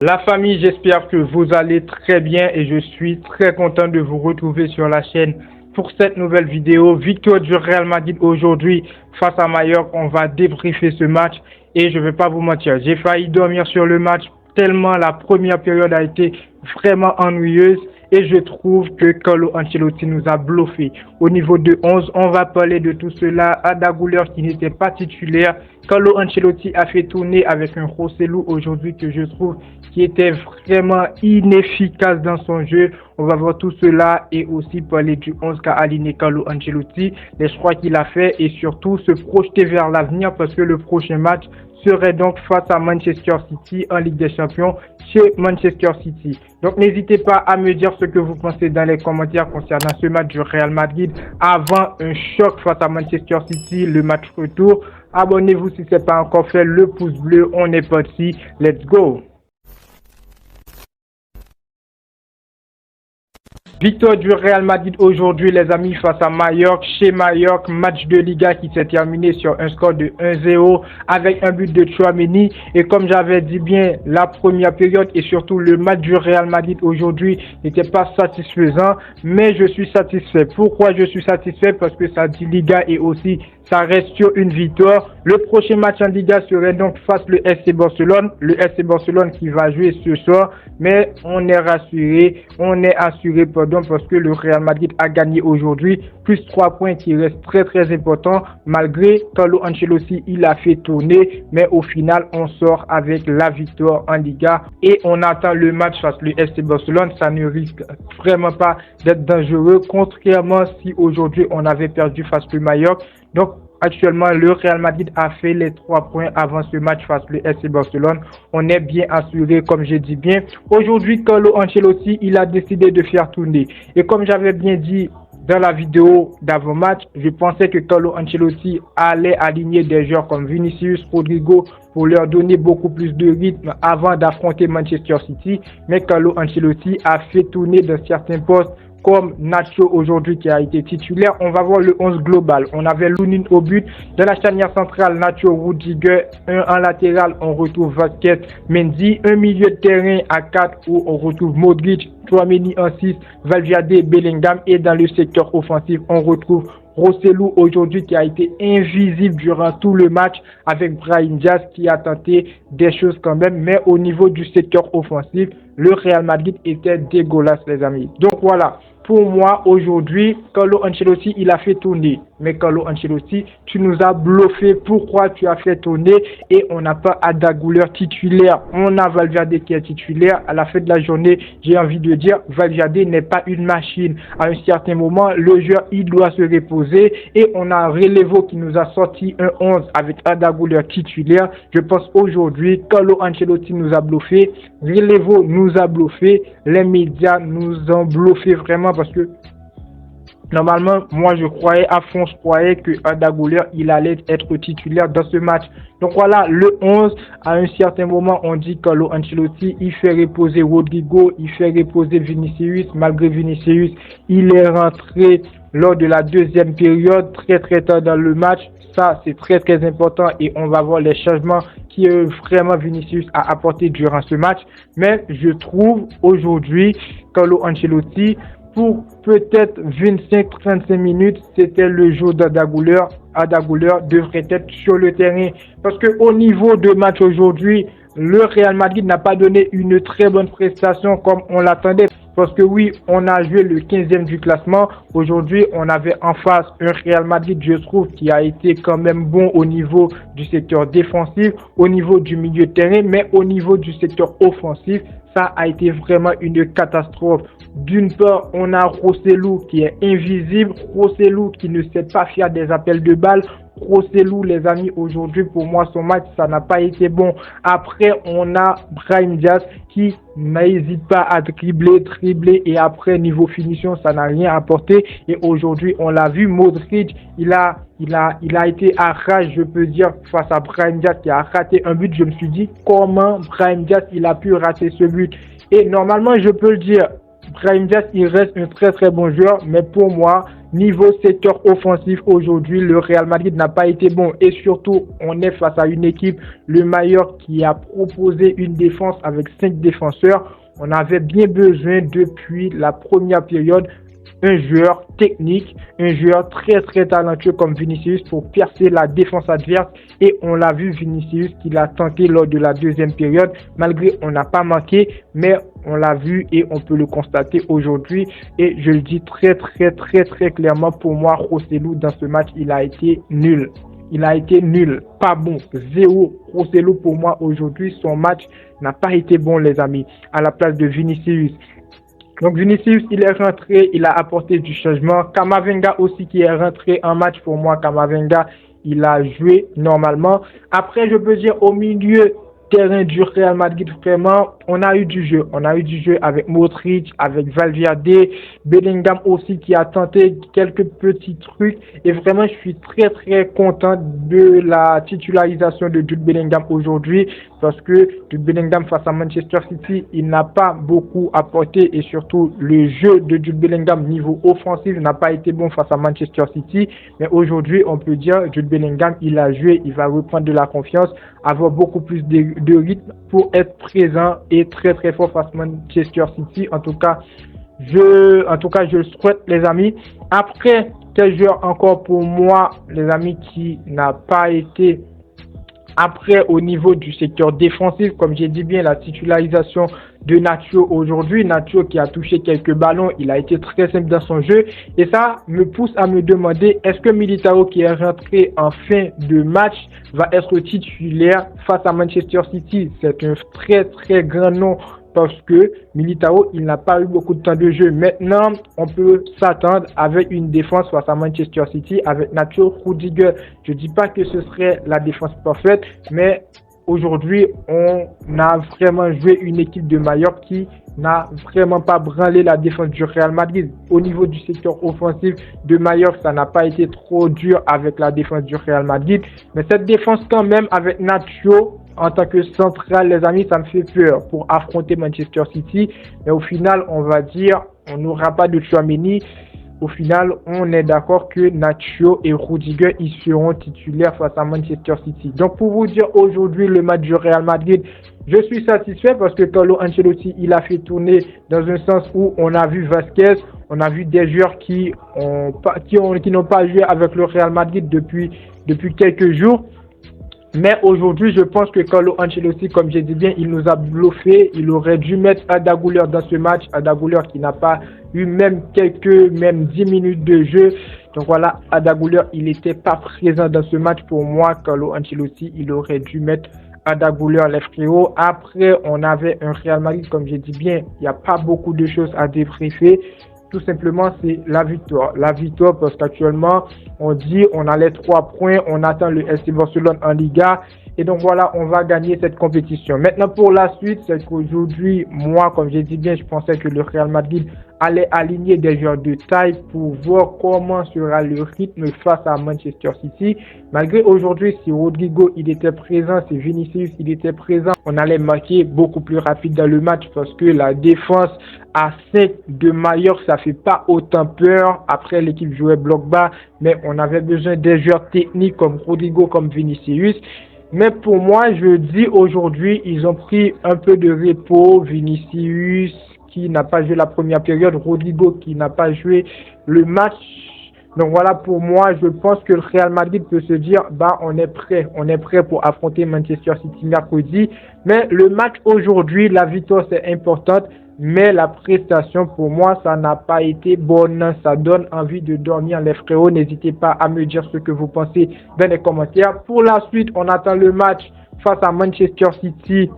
La famille, j'espère que vous allez très bien et je suis très content de vous retrouver sur la chaîne pour cette nouvelle vidéo. Victoire du Real Madrid aujourd'hui face à Mallorca. On va débriefer ce match et je ne vais pas vous mentir, j'ai failli dormir sur le match tellement la première période a été vraiment ennuyeuse. Et je trouve que Carlo Ancelotti nous a bluffé. Au niveau de 11, on va parler de tout cela. Arda Güler qui n'était pas titulaire. Carlo Ancelotti a fait tourner avec un Joselu aujourd'hui que je trouve qui était vraiment inefficace dans son jeu. On va voir tout cela et aussi parler du 11 qu'a aligné Carlo Ancelotti, les choix qu'il a fait et surtout se projeter vers l'avenir parce que le prochain match serait donc face à Manchester City en Ligue des Champions chez Manchester City. Donc n'hésitez pas à me dire ce que vous pensez dans les commentaires concernant ce match du Real Madrid avant un choc face à Manchester City, le match retour. Abonnez-vous si ce n'est pas encore fait, le pouce bleu, on est parti, let's go! Victoire du Real Madrid aujourd'hui les amis face à Mallorca, chez Mallorca, match de Liga qui s'est terminé sur un score de 1-0 avec un but de Tchouaméni et comme j'avais dit bien, la première période et surtout le match du Real Madrid aujourd'hui n'était pas satisfaisant mais je suis satisfait. Pourquoi je suis satisfait? Parce que ça dit Liga et aussi ça reste sur une victoire. Le prochain match en Liga serait donc face le FC Barcelone. Le FC Barcelone qui va jouer ce soir. Mais on est assuré parce que le Real Madrid a gagné aujourd'hui. Plus 3 points qui restent très très importants. Malgré Carlo Ancelotti, il a fait tourner. Mais au final, on sort avec la victoire en Liga. Et on attend le match face le FC Barcelone. Ça ne risque vraiment pas d'être dangereux. Contrairement si aujourd'hui on avait perdu face le Mallorca. Donc, actuellement, le Real Madrid a fait les 3 points avant ce match face au FC Barcelone. On est bien assuré, comme je dis bien. Aujourd'hui, Carlo Ancelotti, il a décidé de faire tourner. Et comme j'avais bien dit dans la vidéo d'avant-match, je pensais que Carlo Ancelotti allait aligner des joueurs comme Vinicius, Rodrigo pour leur donner beaucoup plus de rythme avant d'affronter Manchester City. Mais Carlo Ancelotti a fait tourner dans certains postes comme Nacho aujourd'hui qui a été titulaire. On va voir le 11 global. On avait Lunin au but. Dans la charnière centrale, Nacho, Rudiger. En latéral, on retrouve Vasquez, Mendy. Un milieu de terrain à 4 où on retrouve Modric, Tchouaméni en 6, Valverde, Bellingham. Et dans le secteur offensif, on retrouve Joselu aujourd'hui qui a été invisible durant tout le match avec Brahim Diaz qui a tenté des choses quand même. Mais au niveau du secteur offensif, le Real Madrid était dégueulasse les amis. Donc voilà. Pour moi, aujourd'hui, Carlo Ancelotti, il a fait tourner. Mais Carlo Ancelotti, tu nous as bluffé. Pourquoi tu as fait tourner et on n'a pas Arda Güler titulaire? On a Valverde qui est titulaire. À la fin de la journée, j'ai envie de dire, Valverde n'est pas une machine. À un certain moment, le joueur, il doit se reposer. Et on a Relevo qui nous a sorti un 11 avec Arda Güler titulaire. Je pense aujourd'hui, Carlo Ancelotti nous a bluffé. Relevo nous a bluffé. Les médias nous ont bluffé vraiment parce que normalement, moi je croyais à fond, je croyais que Arda Güler, il allait être titulaire dans ce match. Donc voilà, le 11, à un certain moment, on dit Carlo Ancelotti, il fait reposer Rodrigo, il fait reposer Vinicius. Malgré Vinicius, il est rentré lors de la deuxième période, très tard dans le match. Ça, c'est très important et on va voir les changements qui vraiment Vinicius a apporté durant ce match. Mais je trouve aujourd'hui, Carlo Ancelotti, pour peut-être 25-35 minutes, c'était le jour d'Arda Güler. Arda Güler devrait être sur le terrain. Parce qu'au niveau de match aujourd'hui, le Real Madrid n'a pas donné une très bonne prestation comme on l'attendait. Parce que oui, on a joué le 15e du classement. Aujourd'hui, on avait en face un Real Madrid, je trouve, qui a été quand même bon au niveau du secteur défensif, au niveau du milieu de terrain, mais au niveau du secteur offensif, ça a été vraiment une catastrophe. D'une part, on a Joselu qui est invisible, Joselu qui ne sait pas faire des appels de balles. Joselu, les amis, aujourd'hui, pour moi, son match, ça n'a pas été bon. Après, on a Brahim Diaz qui n'hésite pas à dribbler et après, niveau finition, ça n'a rien apporté. Et aujourd'hui, on l'a vu, Modric, il a été à rage, je peux dire, face à Brahim Diaz qui a raté un but. Je me suis dit, comment Brahim Diaz, il a pu rater ce but? Et normalement, je peux le dire, Brahim Diaz, il reste un très bon joueur, mais pour moi, Niveau secteur offensif, aujourd'hui, le Real Madrid n'a pas été bon. Et surtout, on est face à une équipe, le Mallorca, qui a proposé une défense avec 5 défenseurs. On avait bien besoin, depuis la première période, un joueur technique, un joueur très très talentueux comme Vinicius pour percer la défense adverse. Et on l'a vu, Vinicius, qu'il a tenté lors de la deuxième période, malgré on n'a pas marqué, mais on l'a vu et on peut le constater aujourd'hui. Et je le dis très très très très clairement, pour moi, Joselu, dans ce match, il a été nul. Il a été nul, pas bon, zéro. Joselu, pour moi, aujourd'hui, son match n'a pas été bon, les amis, à la place de Vinicius. Donc Vinicius, il est rentré, il a apporté du changement. Camavinga aussi qui est rentré en match, pour moi, Camavinga, il a joué normalement. Après, je peux dire au milieu terrain du Real Madrid, vraiment, on a eu du jeu. On a eu du jeu avec Modric, avec Valverde, Bellingham aussi qui a tenté quelques petits trucs. Et vraiment, je suis très très content de la titularisation de Jude Bellingham aujourd'hui, parce que Jude Bellingham face à Manchester City, il n'a pas beaucoup apporté, et surtout le jeu de Jude Bellingham niveau offensif n'a pas été bon face à Manchester City. Mais aujourd'hui, on peut dire Jude Bellingham, il a joué, il va reprendre de la confiance, avoir beaucoup plus de rythme pour être présent et très très fort face à Manchester City. En tout cas, je le souhaite, les amis. Après, quel joueur encore pour moi, les amis, qui n'a pas été après au niveau du secteur défensif, comme j'ai dit bien, la titularisation de Nacho aujourd'hui. Nacho qui a touché quelques ballons, il a été très simple dans son jeu. Et ça me pousse à me demander, est-ce que Militao, qui est rentré en fin de match, va être titulaire face à Manchester City? C'est un très très grand nom, parce que Militao, il n'a pas eu beaucoup de temps de jeu. Maintenant, on peut s'attendre avec une défense face à Manchester City, avec Nacho, Rudiger. Je ne dis pas que ce serait la défense parfaite, mais aujourd'hui, on a vraiment joué une équipe de Mallorca qui n'a vraiment pas branlé la défense du Real Madrid. Au niveau du secteur offensif de Mallorca, ça n'a pas été trop dur avec la défense du Real Madrid. Mais cette défense, quand même, avec Nacho en tant que central, les amis, ça me fait peur pour affronter Manchester City. Mais au final, on va dire, on n'aura pas de Tchouaméni. Au final, on est d'accord que Nacho et Rudiger, ils seront titulaires face à Manchester City. Donc, pour vous dire, aujourd'hui, le match du Real Madrid, je suis satisfait parce que Carlo Ancelotti, il a fait tourner dans un sens où on a vu Vasquez, on a vu des joueurs qui n'ont pas joué avec le Real Madrid depuis quelques jours. Mais aujourd'hui, je pense que Carlo Ancelotti, comme j'ai dit bien, il nous a bluffé. Il aurait dû mettre Arda Güler dans ce match. Arda Güler qui n'a pas eu même 10 minutes de jeu. Donc voilà, Arda Güler, il n'était pas présent dans ce match. Pour moi, Carlo Ancelotti, il aurait dû mettre Arda Güler, les frérots. Après, on avait un Real Madrid, comme j'ai dit bien, il n'y a pas beaucoup de choses à débriefer. Tout simplement, c'est la victoire. La victoire, parce qu'actuellement, on dit on a les 3 points, on attend le FC Barcelone en Liga. Et donc voilà, on va gagner cette compétition. Maintenant, pour la suite, c'est qu'aujourd'hui, moi, comme j'ai dit bien, je pensais que le Real Madrid allait aligner des joueurs de taille pour voir comment sera le rythme face à Manchester City. Malgré aujourd'hui, si Rodrigo il était présent, si Vinicius il était présent, on allait marquer beaucoup plus rapide dans le match, parce que la défense à 5 de Mallorca, ça fait pas autant peur. Après, l'équipe jouait bloc bas, mais on avait besoin des joueurs techniques comme Rodrigo, comme Vinicius. Mais pour moi, je dis aujourd'hui, ils ont pris un peu de repos. Vinicius qui n'a pas joué la première période, Rodrigo qui n'a pas joué le match. Donc voilà, pour moi, je pense que le Real Madrid peut se dire, on est prêt pour affronter Manchester City mercredi. Mais le match aujourd'hui, la victoire c'est importante, mais la prestation pour moi, ça n'a pas été bonne. Ça donne envie de dormir, les frérots. N'hésitez pas à me dire ce que vous pensez dans les commentaires. Pour la suite, on attend le match face à Manchester City.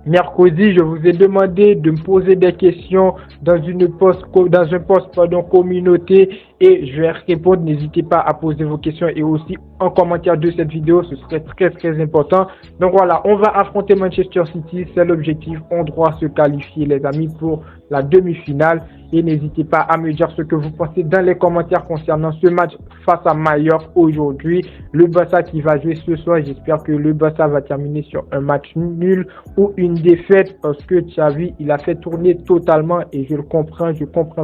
Mercredi, je vous ai demandé de me poser des questions dans un post communauté, et je vais répondre. N'hésitez pas à poser vos questions, et aussi en commentaire de cette vidéo, ce serait très très important. Donc voilà, on va affronter Manchester City, c'est l'objectif. On doit se qualifier, les amis, pour la demi-finale. Et n'hésitez pas à me dire ce que vous pensez dans les commentaires concernant ce match face à Mallorca aujourd'hui. Le Barça qui va jouer ce soir, j'espère que le Barça va terminer sur un match nul ou une défaite, parce que Xavi, il a fait tourner totalement, et je comprends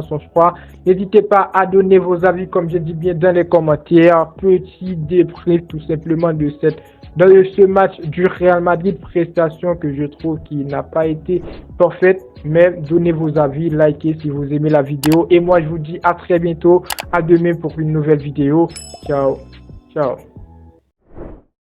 son choix. N'hésitez pas à donner vos vos avis, comme je dis bien, dans les commentaires. Petit débrief tout simplement de ce match du Real Madrid, prestation que je trouve qui n'a pas été parfaite, mais donnez vos avis, likez si vous aimez la vidéo. Et moi, je vous dis à très bientôt, à demain pour une nouvelle vidéo. Ciao, ciao.